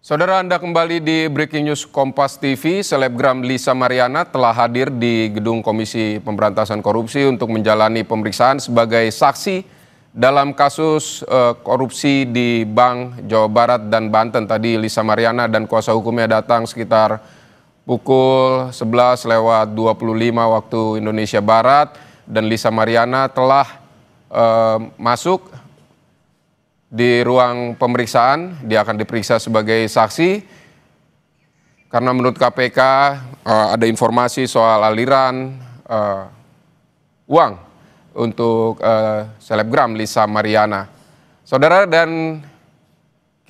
Saudara, Anda kembali di Breaking News Kompas TV. Selebgram Lisa Mariana telah hadir di Gedung Komisi Pemberantasan Korupsi untuk menjalani pemeriksaan sebagai saksi dalam kasus korupsi di Bank Jawa Barat dan Banten. Tadi Lisa Mariana dan kuasa hukumnya datang sekitar pukul 11:25 waktu Indonesia Barat, dan Lisa Mariana telah masuk di ruang pemeriksaan. Dia akan diperiksa sebagai saksi karena menurut KPK ada informasi soal aliran uang untuk selebgram Lisa Mariana. Saudara, dan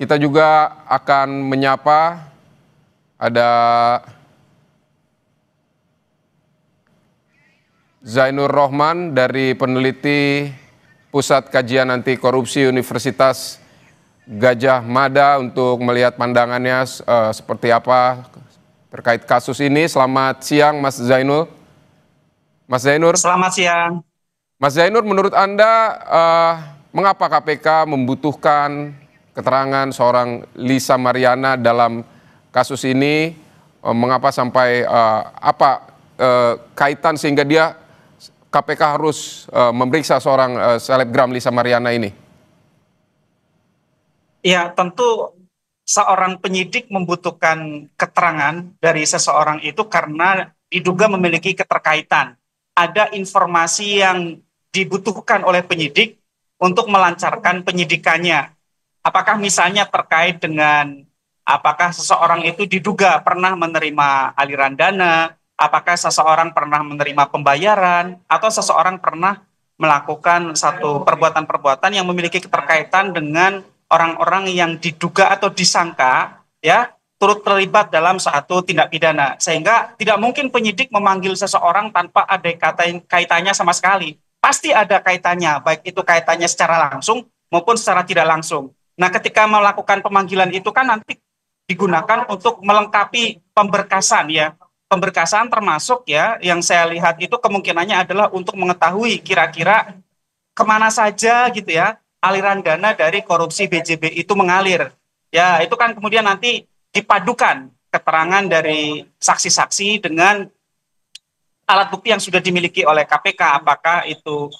kita juga akan menyapa ada Zainur Rohman dari peneliti Pusat Kajian Anti Korupsi Universitas Gajah Mada untuk melihat pandangannya seperti apa terkait kasus ini. Selamat siang, Mas Zainur. Mas Zainur. Selamat siang. Mas Zainur, menurut Anda mengapa KPK membutuhkan keterangan seorang Lisa Mariana dalam kasus ini? Mengapa sampai kaitan sehingga KPK harus memeriksa seorang selebgram Lisa Mariana ini? Ya, tentu seorang penyidik membutuhkan keterangan dari seseorang itu karena diduga memiliki keterkaitan. Ada informasi yang dibutuhkan oleh penyidik untuk melancarkan penyidikannya. Apakah misalnya terkait dengan apakah seseorang itu diduga pernah menerima aliran dana, apakah seseorang pernah menerima pembayaran, atau seseorang pernah melakukan satu perbuatan-perbuatan yang memiliki keterkaitan dengan orang-orang yang diduga atau disangka ya turut terlibat dalam satu tindak pidana. Sehingga tidak mungkin penyidik memanggil seseorang tanpa ada kaitannya sama sekali. Pasti ada kaitannya, baik itu kaitannya secara langsung maupun secara tidak langsung. Nah, ketika melakukan pemanggilan itu kan nanti digunakan untuk melengkapi pemberkasan ya. Pemberkasan termasuk ya yang saya lihat itu kemungkinannya adalah untuk mengetahui kira-kira kemana saja gitu ya aliran dana dari korupsi BJB itu mengalir. Ya, itu kan kemudian nanti dipadukan keterangan dari saksi-saksi dengan alat bukti yang sudah dimiliki oleh KPK, apakah itu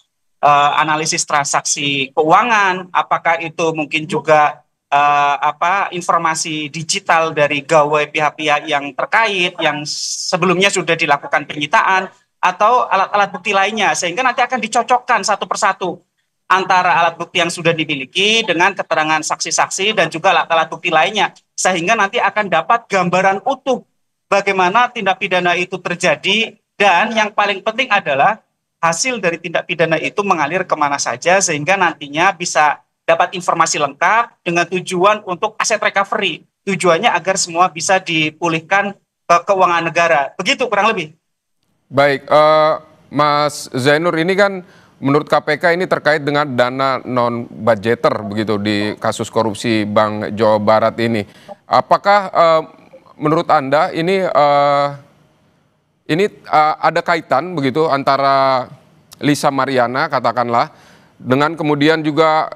analisis transaksi keuangan, apakah itu mungkin juga informasi digital dari gawai pihak-pihak yang terkait yang sebelumnya sudah dilakukan penyitaan, atau alat-alat bukti lainnya, sehingga nanti akan dicocokkan satu persatu antara alat bukti yang sudah dimiliki dengan keterangan saksi-saksi dan juga alat-alat bukti lainnya, sehingga nanti akan dapat gambaran utuh bagaimana tindak pidana itu terjadi, dan yang paling penting adalah hasil dari tindak pidana itu mengalir kemana saja, sehingga nantinya bisa dapat informasi lengkap dengan tujuan untuk aset recovery. Tujuannya agar semua bisa dipulihkan ke keuangan negara. Begitu kurang lebih. Baik, Mas Zainur, ini kan menurut KPK ini terkait dengan dana non-budgeter begitu di kasus korupsi Bank Jawa Barat ini. Apakah menurut Anda ini ada kaitan begitu antara Lisa Mariana katakanlah dengan kemudian juga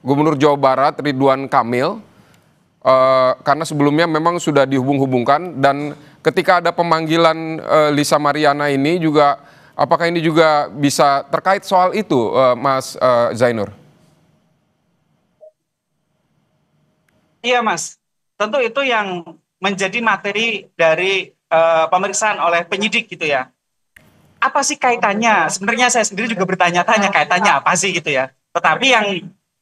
Gubernur Jawa Barat Ridwan Kamil, karena sebelumnya memang sudah dihubung-hubungkan, dan ketika ada pemanggilan Lisa Mariana ini juga, apakah ini juga bisa terkait soal itu, Mas Zainur? Iya, Mas. Tentu itu yang menjadi materi dari pemeriksaan oleh penyidik gitu ya. Apa sih kaitannya? Sebenarnya saya sendiri juga bertanya-tanya kaitannya apa sih gitu ya. Tetapi yang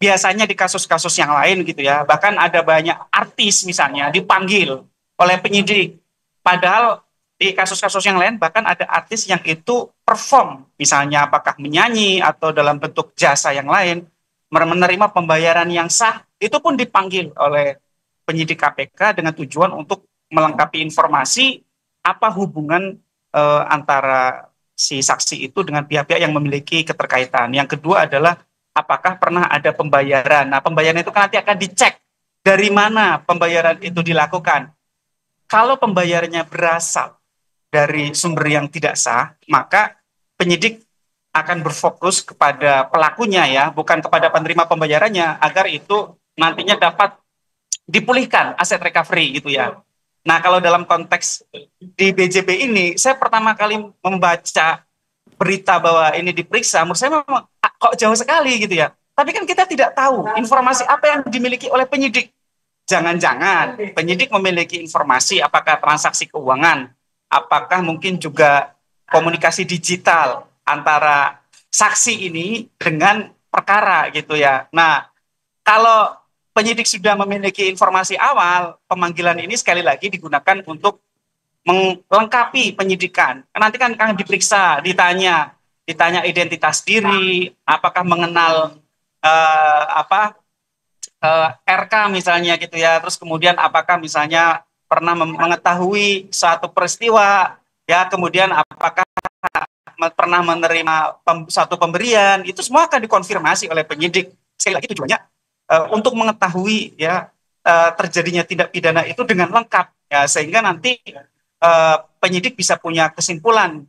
biasanya di kasus-kasus yang lain gitu ya, bahkan ada banyak artis misalnya dipanggil oleh penyidik. Padahal di kasus-kasus yang lain bahkan ada artis yang itu perform, misalnya apakah menyanyi atau dalam bentuk jasa yang lain, menerima pembayaran yang sah, itu pun dipanggil oleh penyidik KPK dengan tujuan untuk melengkapi informasi apa hubungan antara si saksi itu dengan pihak-pihak yang memiliki keterkaitan. Yang kedua adalah apakah pernah ada pembayaran. Nah, pembayaran itu kan nanti akan dicek dari mana pembayaran itu dilakukan. Kalau pembayarannya berasal dari sumber yang tidak sah, maka penyidik akan berfokus kepada pelakunya ya, bukan kepada penerima pembayarannya, agar itu nantinya dapat dipulihkan aset recovery gitu ya. Nah, kalau dalam konteks di BJB ini, saya pertama kali membaca berita bahwa ini diperiksa, menurut saya memang kok jauh sekali gitu ya. Tapi kan kita tidak tahu informasi apa yang dimiliki oleh penyidik. Jangan-jangan penyidik memiliki informasi apakah transaksi keuangan, apakah mungkin juga komunikasi digital antara saksi ini dengan perkara gitu ya. Nah, kalau penyidik sudah memiliki informasi awal, pemanggilan ini sekali lagi digunakan untuk melengkapi penyidikan. Nanti kan akan diperiksa, ditanya identitas diri, apakah mengenal RK misalnya gitu ya, terus kemudian apakah misalnya pernah mengetahui suatu peristiwa, ya, kemudian apakah pernah menerima suatu pemberian, itu semua akan dikonfirmasi oleh penyidik. Sekali lagi tujuannya untuk mengetahui ya terjadinya tindak pidana itu dengan lengkap, ya, sehingga nanti penyidik bisa punya kesimpulan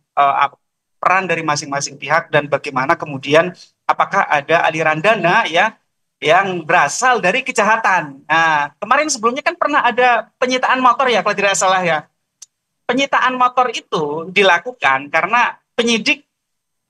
peran dari masing-masing pihak dan bagaimana kemudian apakah ada aliran dana ya yang berasal dari kejahatan. Nah, kemarin sebelumnya kan pernah ada penyitaan motor ya, kalau tidak salah ya. Penyitaan motor itu dilakukan karena penyidik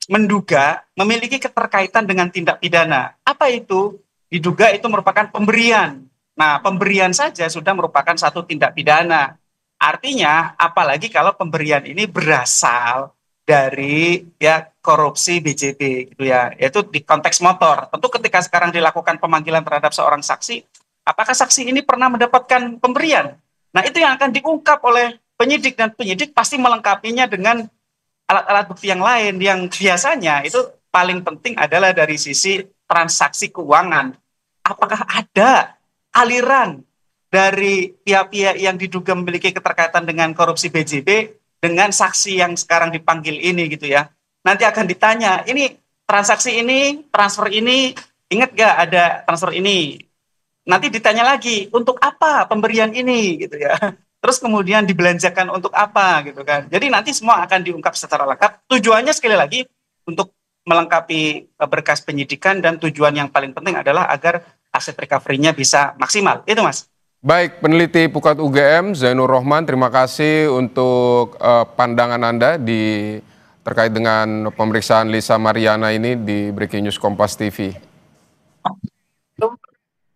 menduga memiliki keterkaitan dengan tindak pidana. Apa itu? Diduga itu merupakan pemberian. Nah, pemberian saja sudah merupakan satu tindak pidana. Artinya, apalagi kalau pemberian ini berasal dari ya korupsi BJB gitu ya, yaitu di konteks motor. Tentu ketika sekarang dilakukan pemanggilan terhadap seorang saksi, apakah saksi ini pernah mendapatkan pemberian? Nah, itu yang akan diungkap oleh penyidik, dan penyidik pasti melengkapinya dengan alat-alat bukti yang lain yang biasanya itu paling penting adalah dari sisi transaksi keuangan. Apakah ada aliran dari pihak-pihak yang diduga memiliki keterkaitan dengan korupsi BJB dengan saksi yang sekarang dipanggil ini gitu ya. Nanti akan ditanya, ini transaksi ini, transfer ini, ingat gak ada transfer ini? Nanti ditanya lagi, untuk apa pemberian ini gitu ya. Terus kemudian dibelanjakan untuk apa gitu kan. Jadi nanti semua akan diungkap secara lengkap. Tujuannya sekali lagi untuk melengkapi berkas penyidikan, dan tujuan yang paling penting adalah agar aset recovery-nya bisa maksimal. Itu Mas. Baik, peneliti Pukat UGM Zainur Rohman, terima kasih untuk pandangan Anda terkait dengan pemeriksaan Lisa Mariana ini di Breaking News Kompas TV.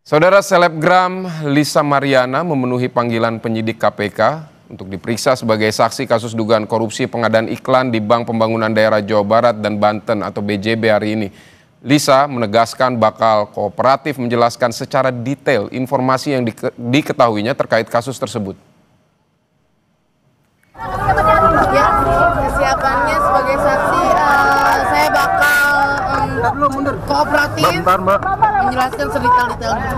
Saudara, selebgram Lisa Mariana memenuhi panggilan penyidik KPK untuk diperiksa sebagai saksi kasus dugaan korupsi pengadaan iklan di Bank Pembangunan Daerah Jawa Barat dan Banten atau BJB hari ini. Lisa menegaskan bakal kooperatif menjelaskan secara detail informasi yang diketahuinya terkait kasus tersebut. Ya, kesiapannya sebagai saksi, saya bakal kooperatif menjelaskan sedetail-detailnya.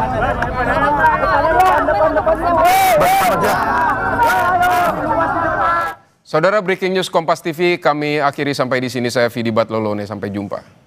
Saudara, Breaking News Kompas TV kami akhiri sampai di sini. Saya Vidi Batlolone, sampai jumpa.